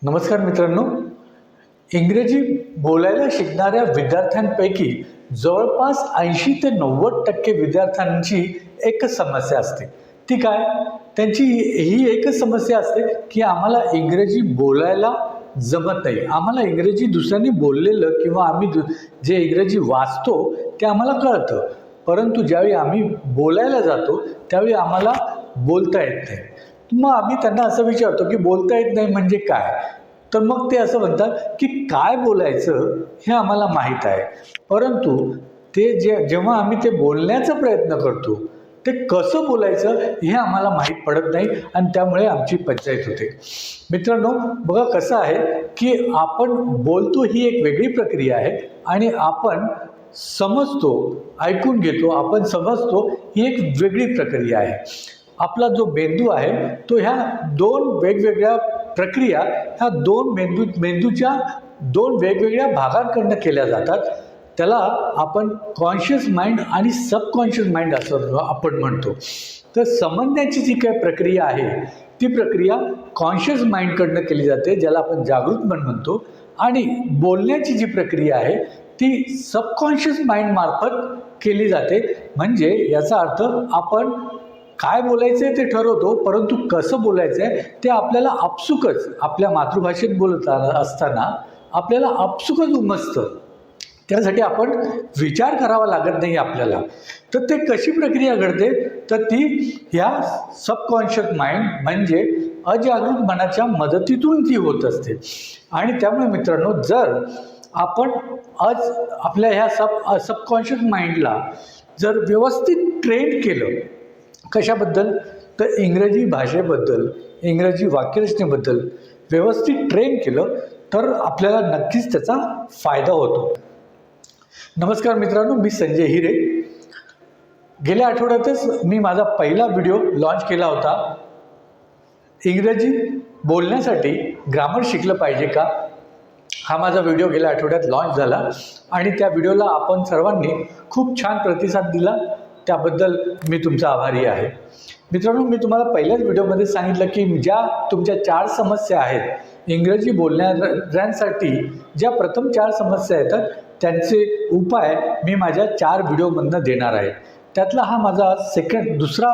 नमस्कार मित्रांनो, इंग्रजी बोलायला शिकणाऱ्या विद्यार्थ्यांपैकी जवळपास 80 ते 90% विद्यार्थ्यांची एकच समस्या असते. ती काय? त्यांची ही एकच समस्या असते की आम्हाला इंग्रजी बोलायला जमत नाही. आम्हाला इंग्रजी दुसऱ्यांनी बोललेलं किंवा आम्ही जे इंग्रजी वाचतो ते आम्हाला कळतं, परंतु ज्यावेळी आम्ही बोलायला जातो त्यावेळी आम्हाला बोलता येत नाही. मग आम्ही त्यांना असं विचारतो की बोलता येत नाही म्हणजे काय? तर मग ते असं म्हणतात की काय बोलायचं हे आम्हाला माहीत आहे, परंतु जेव्हा आम्ही ते बोलण्याचा प्रयत्न करतो ते कसं बोलायचं हे आम्हाला माहीत पडत नाही आणि त्यामुळे आमची पंचाईत होते. मित्रांनो, बघा कसं आहे की आपण बोलतो ही एक वेगळी प्रक्रिया आहे आणि आपण समजतो, ऐकून घेतो, आपण समजतो ही एक वेगळी प्रक्रिया आहे. आपला जो मेंदू आहे तो ह्या दोन वेगवेगळ्या प्रक्रिया ह्या मेंदूच्या दोन वेगवेगळ्या भागांकडनं केल्या जातात. त्याला आपण कॉन्शियस माइंड आणि सबकॉन्शियस माइंड असं आपण म्हणतो. तर समजण्याची जी काही प्रक्रिया आहे ती प्रक्रिया कॉन्शियस माइंडकडनं केली जाते, ज्याला आपण जागृत मन म्हणतो, आणि बोलण्याची जी प्रक्रिया आहे ती सबकॉन्शियस माइंड मार्फत केली जाते. म्हणजे याचा अर्थ आपण काय बोलायचं आहे ते ठरवतो, परंतु कसं बोलायचं आहे ते आपल्याला आपसुकच आपल्या मातृभाषेत बोलत असताना आपल्याला आपसुकच उमजतं. त्यासाठी आपण विचार करावा लागत नाही आपल्याला. तर ते कशी प्रक्रिया घडते? तर ती ह्या सबकॉन्शियस माइंड म्हणजे अजागृत मनाच्या मदतीतून ती होत असते. आणि त्यामुळे मित्रांनो, जर आपण आज आपल्या ह्या सबकॉन्शियस माइंडला जर व्यवस्थित ट्रेन केलं, कशाबद्दल? तर इंग्रजी भाषेबद्दल, इंग्रजी वाक्यरचनेबद्दल व्यवस्थित ट्रेन केलं तर आपल्याला नक्कीच त्याचा फायदा होतो. नमस्कार मित्रांनो, मी संजय हिरे. गेल्या आठवड्यातच मी माझा पहिला व्हिडिओ लॉन्च केला होता. इंग्रजी बोलण्यासाठी ग्रामर शिकलं पाहिजे का? हा माझा व्हिडिओ गेल्या आठवड्यात लॉन्च झाला आणि त्या व्हिडिओला आपण सर्वांनी खूप छान प्रतिसाद दिला. त्याबद्दल मी तुमचा आभारी आहे. मित्रांनो, मी तुम्हाला पहिल्याच व्हिडिओमध्ये सांगितलं की ज्या तुमच्या 4 समस्या आहेत इंग्रजी बोलणाऱ्यांसाठी, ज्या प्रथम 4 समस्या येतात त्यांचे उपाय मी माझ्या 4 व्हिडिओमधनं देणार आहे. त्यातला हा माझा दुसरा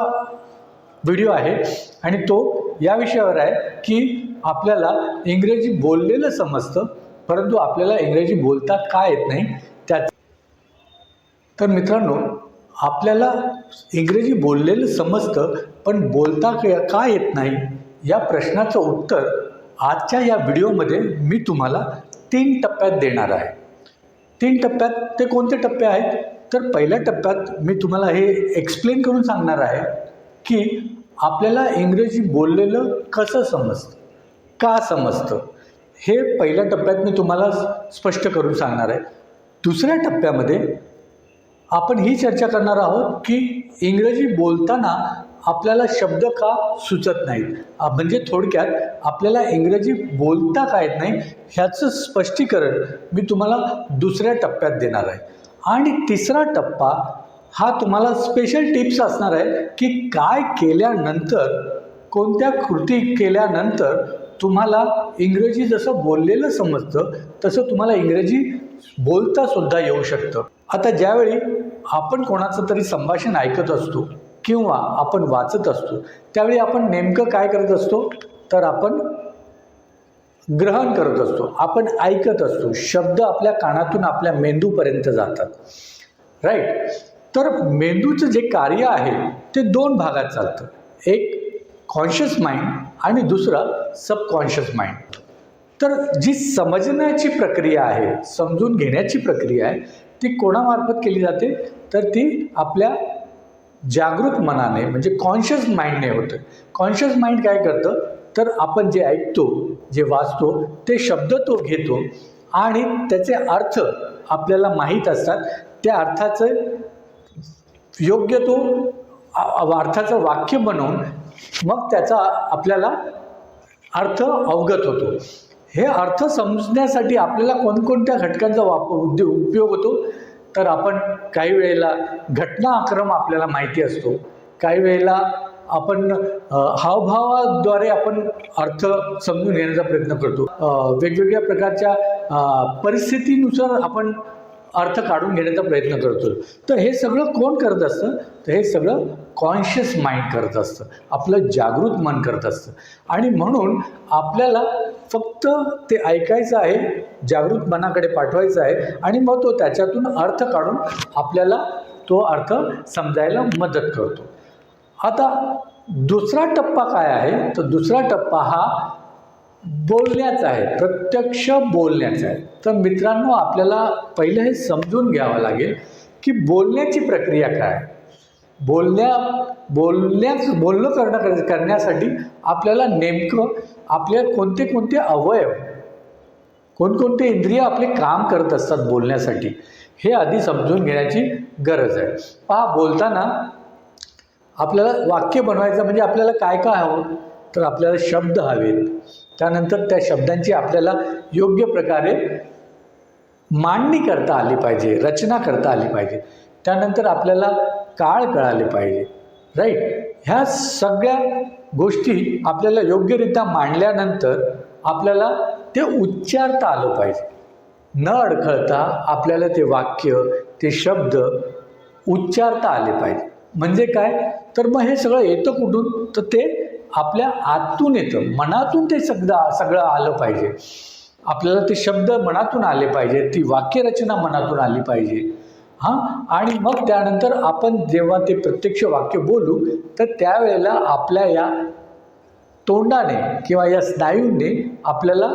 व्हिडिओ आहे आणि तो या विषयावर आहे की आपल्याला इंग्रजी बोललेलं समजतं, परंतु आपल्याला इंग्रजी बोलता का येत नाही. तर मित्रांनो, आपल्याला इंग्रजी बोललेलं समजतं पण बोलता का येत नाही या प्रश्नाचं उत्तर आजच्या या व्हिडिओमध्ये मी तुम्हाला 3 टप्प्यात देणार आहे. 3 टप्प्यात. ते कोणते टप्पे आहेत? तर पहिल्या टप्प्यात मी तुम्हाला हे एक्सप्लेन करून सांगणार आहे की आपल्याला इंग्रजी बोललेलं कसं समजतं, का समजतं, हे पहिल्या टप्प्यात मी तुम्हाला स्पष्ट करून सांगणार आहे. दुसऱ्या टप्प्यामध्ये आपण ही चर्चा करणार आहोत की इंग्रजी बोलताना आपल्याला शब्द का सुचत नाहीत, म्हणजे थोडक्यात आपल्याला इंग्रजी बोलता का येत नाही ह्याचं स्पष्टीकरण मी तुम्हाला दुसऱ्या टप्प्यात देणार आहे. आणि तिसरा टप्पा हा तुम्हाला स्पेशल टिप्स असणार आहे की काय केल्यानंतर, कोणत्या कृती केल्यानंतर तुम्हाला इंग्रजी जसं बोललेलं समजतं तसं तुम्हाला इंग्रजी बोलता सुद्धा येऊ शकतं. आता ज्यावेळी आपण कोणाचं तरी संभाषण ऐकत असतो किंवा आपण वाचत असतो त्यावेळी आपण नेमकं काय करत असतो? तर आपण ग्रहण करत असतो, आपण ऐकत असतो. शब्द आपल्या कानातून आपल्या मेंदूपर्यंत जातात, राईट? तर मेंदूचं जे कार्य आहे ते 2 भागात चालतं. एक कॉन्शियस माइंड आणि दुसरा सबकॉन्शियस माइंड. तर जी समजण्याची प्रक्रिया आहे, समजून घेण्याची प्रक्रिया आहे, ती कोणामार्फत केली जाते? तर ती आपल्या जागृत मनाने म्हणजे कॉन्शियस माइंडने होतं. कॉन्शियस माइंड काय करतं? तर आपण जे ऐकतो, जे वाचतो ते शब्द तो घेतो आणि त्याचे अर्थ आपल्याला माहीत असतात. त्या अर्थाचं योग्य तो अर्थाचं वाक्य बनवून मग त्याचा आपल्याला अर्थ अवगत होतो. हे अर्थ समजण्यासाठी आपल्याला कोणकोणत्या घटकांचा उपयोग होतो? तर आपण काही वेळेला घटनाक्रम आपल्याला माहिती असतो, काही वेळेला आपण हावभावाद्वारे आपण अर्थ समजून घेण्याचा प्रयत्न करतो. वेगवेगळ्या प्रकारच्या परिस्थितीनुसार आपण अर्थ काढून घेण्याचा प्रयत्न करतो. तर हे सगळं कोण करत असतं? तर हे सगळं कॉन्शियस माइंड करत असतं, आपलं जागृत मन करत असतं. आणि म्हणून आपल्याला फक्त ते ऐकायचं आहे, जागृत मनाकडे पाठवायचं आहे आणि मग तो त्याच्यातून अर्थ काढून आपल्याला तो अर्थ समजायला मदत करतो. आता दुसरा टप्पा काय आहे? तर दुसरा टप्पा हा बोलण्याचा आहे, प्रत्यक्ष बोलण्याचा आहे. तर मित्रांनो, आपल्याला पहिलं हे समजून घ्यावं लागेल की बोलण्याची प्रक्रिया काय. बोलणं करण्यासाठी आपल्याला नेमकं आपल्या कोणते कोणते अवयव, कोणकोणते इंद्रिय आपले काम करत असतात बोलण्यासाठी, हे आधी समजून घेण्याची गरज आहे. पहा, बोलताना आपल्याला वाक्य बनवायचं म्हणजे आपल्याला काय काय हवं? तर आपल्याला शब्द हवेत, त्यानंतर त्या शब्दांची आपल्याला योग्य प्रकारे मांडणी करता आली पाहिजे, रचना करता आली पाहिजे, त्यानंतर आपल्याला काळ कळाले पाहिजे, राईट. ह्या सगळ्या गोष्टी आपल्याला योग्यरित्या मांडल्यानंतर आपल्याला ते उच्चारता आलं पाहिजे. न अडखळता आपल्याला ते वाक्य, ते शब्द उच्चारता आले पाहिजे. म्हणजे काय? तर मग हे सगळं येतं कुठून? तर ते आपल्या आतून येतं, मनातून ते सगळं आलं पाहिजे. आपल्याला ते शब्द मनातून आले पाहिजे, ती वाक्यरचना मनातून आली पाहिजे. आणि मग त्यानंतर आपण जेव्हा ते प्रत्यक्ष वाक्य बोलू तर त्यावेळेला आपल्या या तोंडाने किंवा या स्नायूंनी आपल्याला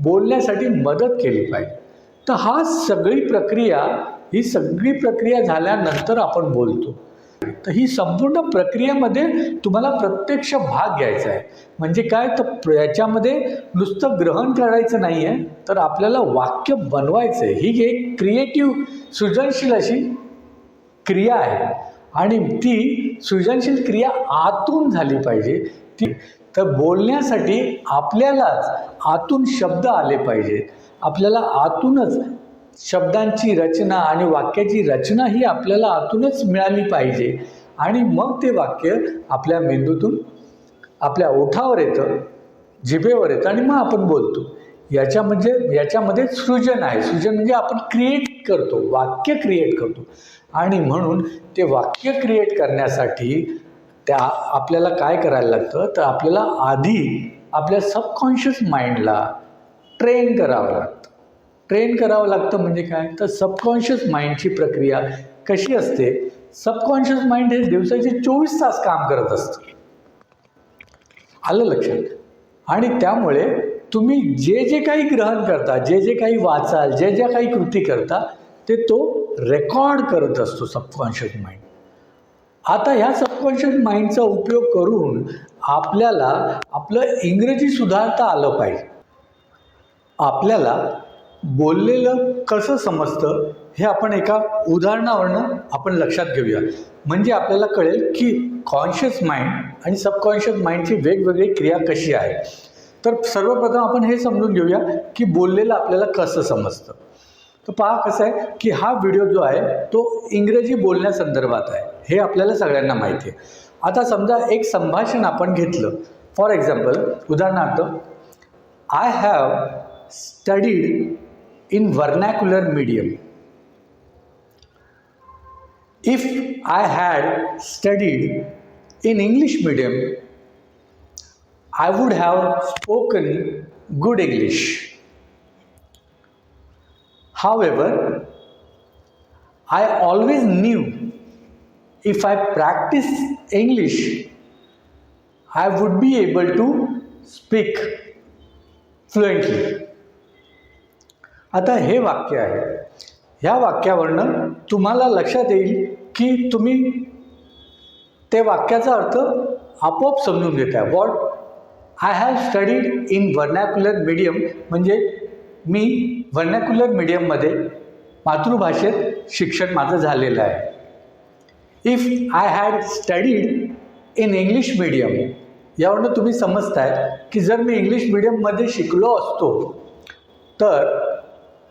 बोलण्यासाठी मदत केली पाहिजे. तर ही सगळी प्रक्रिया झाल्यानंतर आपण बोलतो. तर ही संपूर्ण प्रक्रियेमध्ये तुम्हाला प्रत्यक्ष भाग घ्यायचा आहे. म्हणजे काय? तर याच्यामध्ये नुसतं ग्रहण करायचं नाही आहे, तर आपल्याला वाक्य बनवायचं आहे. ही एक क्रिएटिव्ह, सृजनशील अशी क्रिया आहे आणि ती सृजनशील क्रिया आतून झाली पाहिजे. तर बोलण्यासाठी आपल्यालाच आतून शब्द आले पाहिजेत. आपल्याला आतूनच शब्दांची रचना आणि वाक्याची रचना ही आपल्याला आतूनच मिळाली पाहिजे. आणि मग ते वाक्य आपल्या मेंदूतून आपल्या ओठावर येतं, जिभेवर येतं आणि मग आपण बोलतो. याच्यामध्ये सृजन आहे. सृजन म्हणजे आपण क्रिएट करतो, वाक्य क्रिएट करतो. आणि म्हणून ते वाक्य क्रिएट करण्यासाठी आपल्याला काय करायला लागतं? तर आपल्याला आधी आपल्या सबकॉन्शियस माइंडला ट्रेन करावं लागतं. म्हणजे काय? तर सबकॉन्शियस माइंडची प्रक्रिया कशी असते? सबकॉन्शियस माइंड हे दिवसाचे 24 तास काम करत असतं. आलं लक्षात? आणि त्यामुळे तुम्ही जे काही ग्रहण करता, जे काही वाचाल, ज्या काही कृती करता, ते तो रेकॉर्ड करत असतो सबकॉन्शियस माइंड. आता ह्या सबकॉन्शियस माइंडचा उपयोग करून आपल्याला आपलं इंग्रजी सुधारता आलं पाहिजे. आपल्याला बोललेलं कसं समजतं हे आपण एका उदाहरणावरनं आपण लक्षात घेऊया. म्हणजे आपल्याला कळेल की कॉन्शियस माइंड आणि सबकॉन्शियस माइंडची वेगवेगळी क्रिया कशी आहे. तर सर्वप्रथम आपण हे समजून घेऊया की बोललेलं आपल्याला कसं समजतं. तर पहा कसं आहे की हा व्हिडिओ जो आहे तो इंग्रजी बोलण्यासंदर्भात आहे, हे आपल्याला सगळ्यांना माहिती आहे. आता समजा एक संभाषण आपण घेतलं. फॉर एक्झाम्पल, उदाहरणार्थ, I have studied in vernacular medium. If I had studied in English medium, I would have spoken good English. However, I always knew if I practiced English, I would be able to speak fluently. आता हे वाक्य आहे. ह्या वाक्यावरनं तुम्हाला लक्षात येईल की तुम्ही ते वाक्याचा अर्थ आपोआप समजून घेताय. What? I have studied in vernacular medium म्हणजे मी व्हर्नॅक्युलर मीडियममध्ये मातृभाषेत शिक्षण माझं झालेलं आहे. If I had studied in English medium, यावरनं तुम्ही समजताय की जर मी इंग्लिश मीडियममध्ये शिकलो असतो तर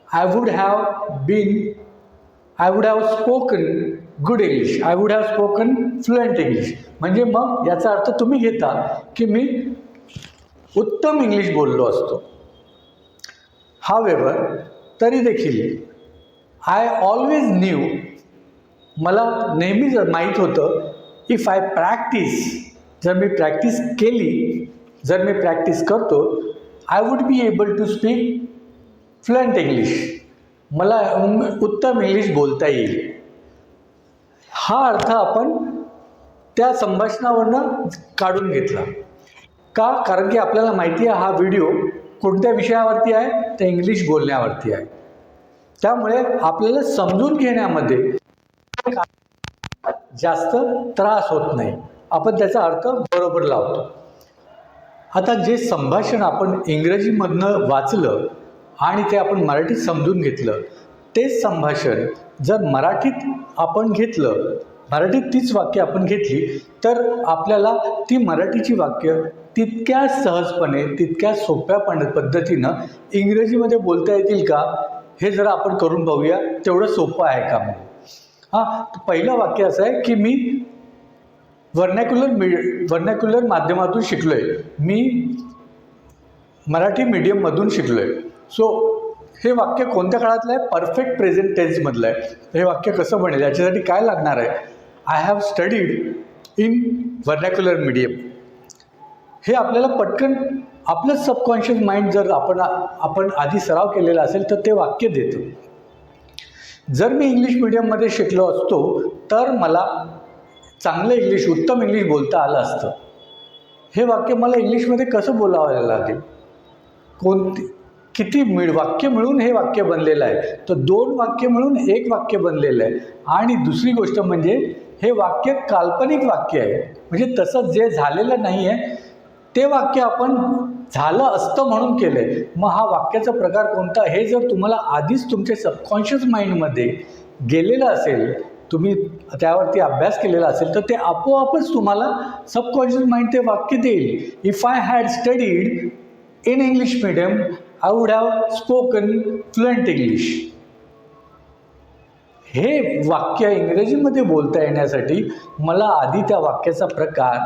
I would have spoken good English. I would have spoken fluent English. म्हणजे मग याचा अर्थ तुम्ही घेता की मी उत्तम इंग्लिश बोललो असतो. हावेवर तरी देखील आय ऑलवेज न्यू, मला नेहमीच माहीत होतं, इफ आय प्रॅक्टिस, जर मी प्रॅक्टिस केली, जर मी प्रॅक्टिस करतो, I would be able to speak fluent English, मला उत्तम इंग्लिश बोलता येईल. हा अर्थ आपण त्या संभाषणावरनं काढून घेतला. का? कारण की आपल्याला माहिती आहे हा व्हिडिओ कोणत्या विषयावरती आहे, तर इंग्लिश बोलण्यावरती आहे. त्यामुळे आपल्याला समजून घेण्यामध्ये जास्त त्रास होत नाही, आपण त्याचा अर्थ बरोबर लावतो. आता जे संभाषण आपण इंग्रजीमधनं वाचलं आणि ते आपण मराठीत समजून घेतलं, तेच संभाषण जर मराठीत आपण घेतलं, मराठीत तीच वाक्य आपण घेतली, तर आपल्याला ती मराठीची वाक्य तितक्या सहजपणे, तितक्या सोप्या पद्धतीनं इंग्रजीमध्ये बोलता येतील का, हे जरा आपण करून बघूया. तेवढं सोपं आहे का म्हणून. पहिलं वाक्य असं आहे की मी व्हर्नॅक्युलर माध्यमातून शिकलो आहे, मी मराठी मीडियममधून शिकलो आहे. सो हे वाक्य कोणत्या काळातलं आहे? परफेक्ट प्रेझेंट टेन्समधलं आहे. हे वाक्य कसं बनेल, याच्यासाठी काय लागणार आहे? I have studied in vernacular medium. हे आपल्याला पटकन आपलं सबकॉन्शियस माइंड जर आपण आधी सराव केलेला असेल तर ते वाक्य देतं. जर मी इंग्लिश मीडियममध्ये शिकलो असतो तर मला चांगलं इंग्लिश, उत्तम इंग्लिश बोलता आलं असतं. हे वाक्य मला इंग्लिशमध्ये कसं बोलावं लागेल, किती वाक्य मिळून हे वाक्य बनलेलं आहे, तर 2 वाक्य मिळून 1 वाक्य बनलेलं आहे. आणि दुसरी गोष्ट म्हणजे हे वाक्य काल्पनिक वाक्य आहे, म्हणजे तसं जे झालेलं नाही आहे ते वाक्य आपण झालं असतं म्हणून केलं आहे. मग हा वाक्याचा प्रकार कोणता, हे जर तुम्हाला आधीच तुमच्या सबकॉन्शियस माइंडमध्ये गेलेलं असेल, तुम्ही त्यावरती अभ्यास केलेला असेल, तर ते आपोआपच तुम्हाला सबकॉन्शियस माइंड ते वाक्य देईल. If I had studied in English medium I would have spoken fluent English. हे वाक्य इंग्रजीमध्ये बोलता येण्यासाठी मला आधी त्या वाक्याचा प्रकार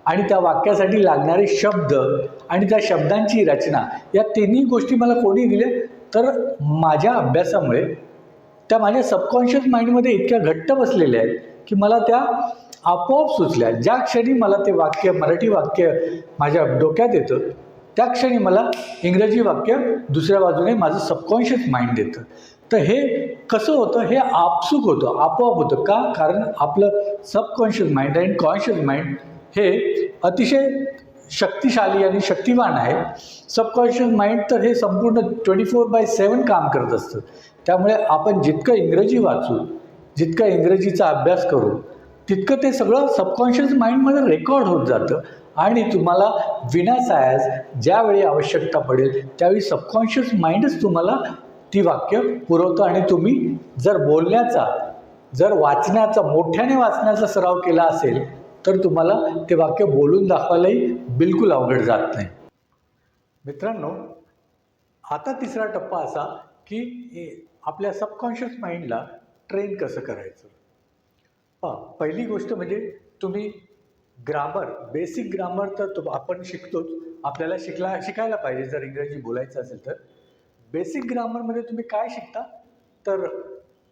आणि त्या वाक्यासाठी लागणारे शब्द आणि त्या शब्दांची रचना, या तिन्ही गोष्टी मला कोणी दिल्या, तर माझ्या अभ्यासामुळे त्या माझ्या सबकॉन्शियस माइंडमध्ये इतक्या घट्ट बसलेल्या आहेत की मला त्या आपोआप सुचल्या. ज्या क्षणी मला ते वाक्य, मराठी वाक्य माझ्या डोक्यात येतं, त्या क्षणी मला इंग्रजी वाक्य दुसऱ्या बाजूने माझं सबकॉन्शियस माइंड देतं. तर हे कसं होतं, हे आपसूक होतं, आपोआप होतं. का? कारण आपलं सबकॉन्शियस माइंड आणि कॉन्शियस माइंड हे अतिशय शक्तिशाली आणि शक्तिवान आहे. सबकॉन्शियस माइंड तर हे संपूर्ण 24/7 काम करत असतं. त्यामुळे आपण जितकं इंग्रजी वाचू, जितकं इंग्रजीचा अभ्यास करू, तितकं ते सगळं सबकॉन्शियस माइंडमध्ये रेकॉर्ड होत जातं आणि तुम्हाला विनासायास ज्यावेळी आवश्यकता पडेल त्यावेळी सबकॉन्शियस माइंडच तुम्हाला ती वाक्य पुरवतं. आणि तुम्ही जर बोलण्याचा, जर वाचण्याचा, मोठ्याने वाचण्याचा सराव केला असेल तर तुम्हाला ते वाक्य बोलून दाखवायलाही बिलकुल अवघड जात नाही. मित्रांनो, आता तिसरा टप्पा असा की आपल्या सबकॉन्शियस माइंडला ट्रेन कसं करायचं. पहिली गोष्ट म्हणजे तुम्ही ग्रामर, बेसिक ग्रामर तर आपण शिकतोच, आपल्याला शिकायला पाहिजे जर इंग्रजी बोलायचं असेल तर. बेसिक ग्रामरमध्ये तुम्ही काय शिकता, तर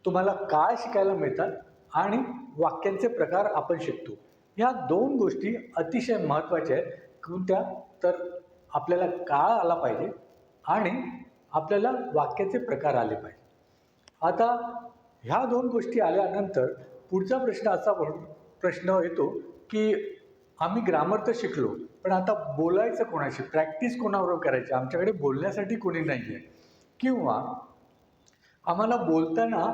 तुम्हाला काळ शिकायला मिळतात आणि वाक्यांचे प्रकार आपण शिकतो. ह्या 2 गोष्टी अतिशय महत्त्वाच्या आहेत. कोणत्या? तर आपल्याला काळ आला पाहिजे आणि आपल्याला वाक्याचे प्रकार आले पाहिजे. आता ह्या 2 गोष्टी आल्यानंतर पुढचा प्रश्न येतो की आम्ही ग्रामर तर शिकलो, पण आता बोलायचं कोणाशी, प्रॅक्टिस कोणाबरोबर करायची, आमच्याकडे बोलण्यासाठी कोणी नाही आहे, किंवा आम्हाला बोलताना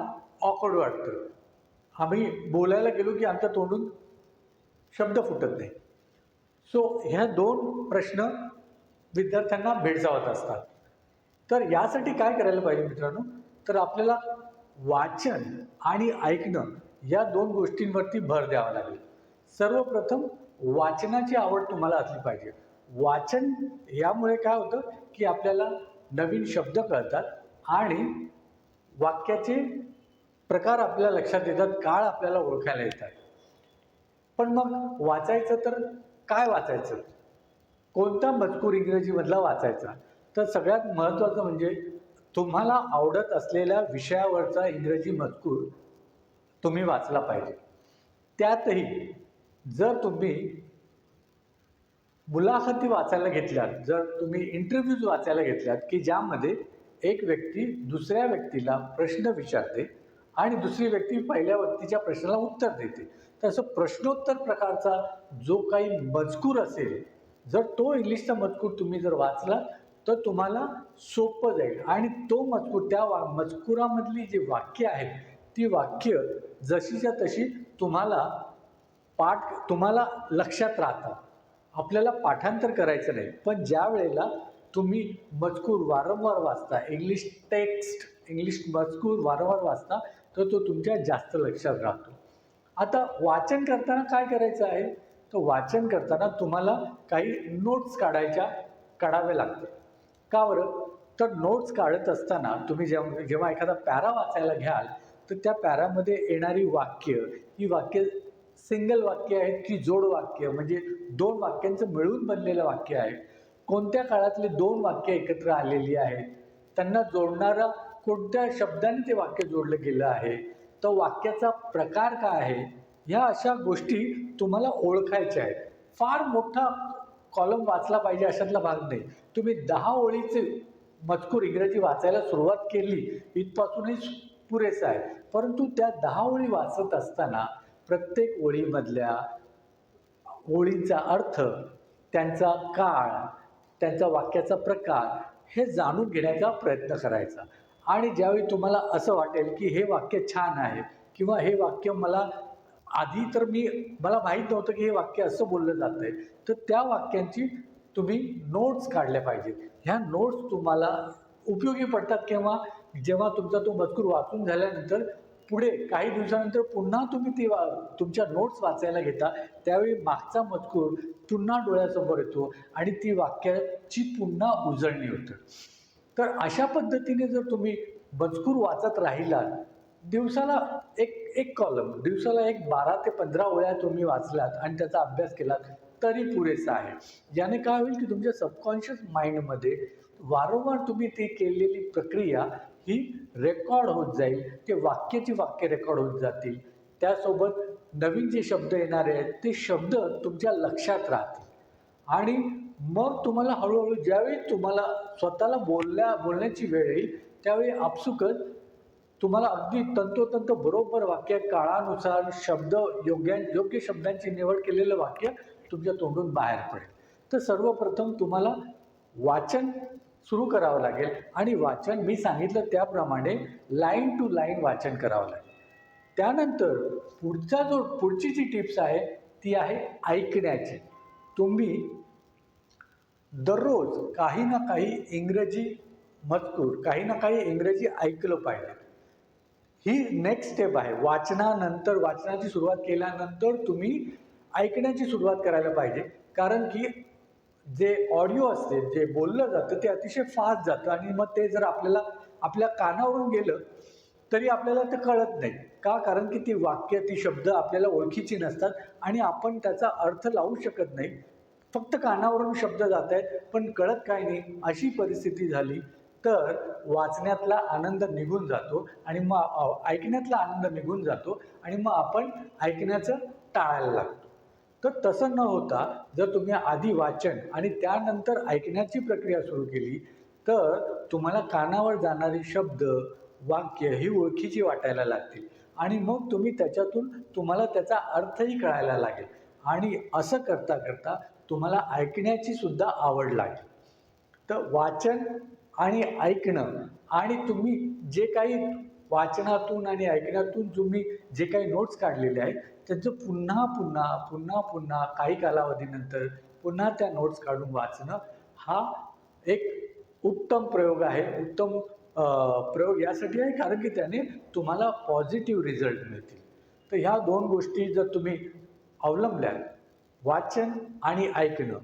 ऑकवर्ड वाटतं, आम्ही बोलायला गेलो की आमच्या तोंडून शब्द फुटत नाही. सो ह्या 2 प्रश्न विद्यार्थ्यांना भेडसावत असतात. तर यासाठी काय करायला पाहिजे मित्रांनो, तर आपल्याला वाचन आणि ऐकणं या 2 गोष्टींवरती भर द्यावा लागेल. सर्वप्रथम वाचनाची आवड तुम्हाला असली पाहिजे. वाचन यामुळे काय होतं की आपल्याला नवीन शब्द कळतात आणि वाक्याचे प्रकार आपल्या लक्षात येतात, काळ आपल्याला ओळखायला येतात. पण मग वाचायचं तर काय वाचायचं, कोणता मजकूर इंग्रजीमधला वाचायचा? तर सगळ्यात महत्त्वाचं म्हणजे तुम्हाला आवडत असलेल्या विषयावरचा इंग्रजी मजकूर तुम्ही वाचला पाहिजे. त्यातही जर तुम्ही मुलाखती वाचायला घेतल्यात, जर तुम्ही इंटरव्ह्यूज वाचायला घेतल्यात की ज्यामध्ये एक व्यक्ती दुसऱ्या व्यक्तीला प्रश्न विचारते आणि दुसरी व्यक्ती पहिल्या व्यक्तीच्या प्रश्नाला उत्तर देते, तसं प्रश्नोत्तर प्रकारचा जो काही मजकूर असेल, जर तो इंग्लिशचा मजकूर तुम्ही जर वाचला तर तुम्हाला सोपं जाईल आणि तो मजकूर त्या मजकुरामधली जी वाक्य आहेत ती वाक्य जशीच्या तशी तुम्हाला लक्षात राहतात. आपल्याला पाठांतर करायचं नाही, पण ज्या वेळेला तुम्ही मजकूर वारंवार वाचता, इंग्लिश मजकूर वारंवार वाचता, तर तो तुमच्या जास्त लक्षात राहतो. आता वाचन करताना काय करायचं आहे, तर वाचन करताना तुम्हाला काही नोट्स काढावे लागते. का बरं? तर नोट्स काढत असताना तुम्ही जेव्हा एखादा पॅरा वाचायला घ्याल, तर त्या पॅरामध्ये येणारी वाक्य, ही वाक्य सिंगल वाक्य आहेत की जोड वाक्य, म्हणजे दोन वाक्यांचं मिळून बनलेलं वाक्य आहे, कोणत्या काळातले दोन वाक्य एकत्र आलेली आहेत, त्यांना जोडणारा कोणत्या शब्दाने ते वाक्य जोडलं गेलं आहे, तर वाक्याचा प्रकार काय आहे, ह्या अशा गोष्टी तुम्हाला ओळखायच्या आहेत. फार मोठा कॉलम वाचला पाहिजे अशातला भाग नाही. तुम्ही 10 ओळीचे मजकूर इंग्रजी वाचायला सुरुवात केली इथपासूनही पुरेसं आहे. परंतु त्या 10 ओळी वाचत असताना प्रत्येक ओळीमधल्या ओळींचा अर्थ, त्यांचा काळ, त्यांचा वाक्याचा प्रकार हे जाणून घेण्याचा प्रयत्न करायचा. आणि ज्यावेळी तुम्हाला असं वाटेल की हे वाक्य छान आहे किंवा हे वाक्य आधी तर मला माहीत नव्हतं की हे वाक्य असं बोललं जातं आहे, तर त्या वाक्यांची तुम्ही नोट्स काढल्या पाहिजेत. ह्या नोट्स तुम्हाला उपयोगी पडतात केव्हा, जेव्हा तुमचा तो मजकूर वाचून झाल्यानंतर पुढे काही दिवसानंतर पुन्हा तुम्ही तुमच्या नोट्स वाचायला घेता, त्यावेळी मागचा मजकूर पुन्हा डोळ्यासमोर येतो आणि ती वाक्याची पुन्हा उजळणी होते. तर अशा पद्धतीने जर तुम्ही मजकूर वाचत राहिलात, दिवसाला एक कॉलम, दिवसाला 12 ते 15 ओळ्या तुम्ही वाचलात आणि त्याचा अभ्यास केलात तरी पुरेसा आहे. याने काय होईल की तुमच्या सबकॉन्शियस माइंडमध्ये वारंवार तुम्ही ती केलेली प्रक्रिया ही रेकॉर्ड होत जाईल. ते वाक्य रेकॉर्ड होत जातील. त्यासोबत नवीन जे शब्द येणारे आहेत ते शब्द तुमच्या लक्षात राहतील आणि मग तुम्हाला हळूहळू ज्यावेळी तुम्हाला स्वतःला बोलण्याची वेळ येईल, त्यावेळी आपसुकच तुम्हाला अगदी तंतोतंत बरोबर वाक्य, काळानुसार शब्द, योग्य शब्दांची निवड केलेलं वाक्य तुमच्या तोंडून बाहेर पडेल. तर सर्वप्रथम तुम्हाला वाचन सुरू करावं लागेल आणि वाचन मी सांगितलं त्याप्रमाणे लाईन टू लाईन वाचन करावं लागेल. त्यानंतर पुढची जी टिप्स आहे ती आहे ऐकण्याची. तुम्ही दररोज काही ना काही इंग्रजी मजकूर, काही ना काही इंग्रजी ऐकलं पाहिजे. ही नेक्स्ट स्टेप आहे. वाचनाची सुरुवात केल्यानंतर तुम्ही ऐकण्याची सुरुवात करायला पाहिजे, कारण की जे ऑडिओ असते, जे बोललं जातं ते अतिशय फास्ट जातं आणि मग ते जर आपल्या कानावरून गेलं तरी आपल्याला ते कळत नाही. का? कारण की ती शब्द आपल्याला ओळखीची नसतात आणि आपण त्याचा अर्थ लावू शकत नाही. फक्त कानावरून शब्द जात आहेत पण कळत काय नाही, अशी परिस्थिती झाली तर वाचण्यातला आनंद निघून जातो आणि मग ऐकण्यातला आनंद निघून जातो आणि मग आपण ऐकण्याचं टाळायला लागतो. तर तसं न होता जर तुम्ही आधी वाचन आणि त्यानंतर ऐकण्याची प्रक्रिया सुरू केली तर तुम्हाला कानावर जाणारी शब्द, वाक्य ही ओळखीची वाटायला लागतील आणि मग तुम्हाला त्याचा अर्थही कळायला लागेल आणि असं करता करता तुम्हाला ऐकण्याची सुद्धा आवड लागेल. तर वाचन आणि ऐकणं आणि तुम्ही जे काही वाचनातून आणि ऐकण्यातून तुम्ही जे काही नोट्स काढलेले आहेत त्यांचं पुन्हा काही कालावधीनंतर पुन्हा त्या नोट्स काढून वाचणं हा एक उत्तम प्रयोग आहे. उत्तम प्रयोग यासाठी आहे कारण की त्याने तुम्हाला पॉझिटिव्ह रिझल्ट मिळतील. तर ह्या 2 गोष्टी जर तुम्ही अवलंबल्या, वाचन आणि ऐकणं,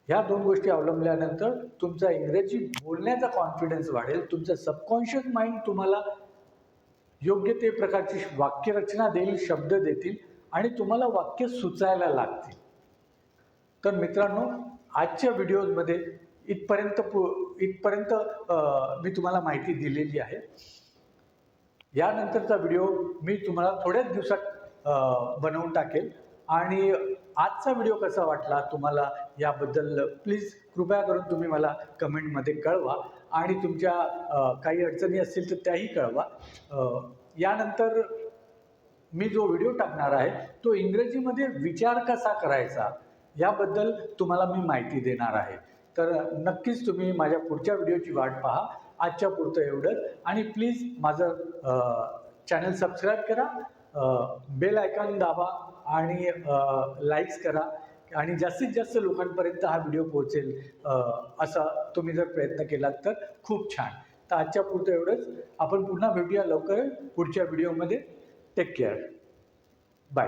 ह्या 2 गोष्टी अवलंबल्यानंतर तुमचा इंग्रजी बोलण्याचा कॉन्फिडन्स वाढेल. तुमचं सबकॉन्शियस माइंड तुम्हाला योग्य ते प्रकारची वाक्यरचना देईल, शब्द देतील आणि तुम्हाला वाक्य सुचायला लागतील. तर मित्रांनो, आजच्या व्हिडिओमध्ये इथपर्यंत मी तुम्हाला माहिती दिलेली आहे. यानंतरचा व्हिडिओ मी तुम्हाला थोड्याच दिवसात बनवून टाकेल. आणि आजचा व्हिडिओ कसा वाटला तुम्हाला याबद्दल प्लीज कृपया करून तुम्ही मला कमेंटमध्ये कळवा. आणि तुमच्या काही अडचणी असतील तर त्याही कळवा. यानंतर मी जो व्हिडिओ टाकणार आहे तो इंग्रजीमध्ये विचार कसा करायचा याबद्दल तुम्हाला मी माहिती देणार आहे. तर नक्कीच तुम्ही माझ्या पुढच्या व्हिडिओची वाट पहा. आजच्या पुरतं एवढंच. आणि प्लीज माझं चॅनल सबस्क्राईब करा, बेल आयकॉन दाबा आणि लाईक्स करा. आणि जास्तीत जास्त लोकांपर्यंत हा व्हिडिओ पोहोचेल असा तुम्ही जर प्रयत्न केलात तर खूप छान. तर आजच्या पुरतं एवढंच. आपण पुन्हा भेटूया लवकर पुढच्या व्हिडिओमध्ये. Take care. बाय.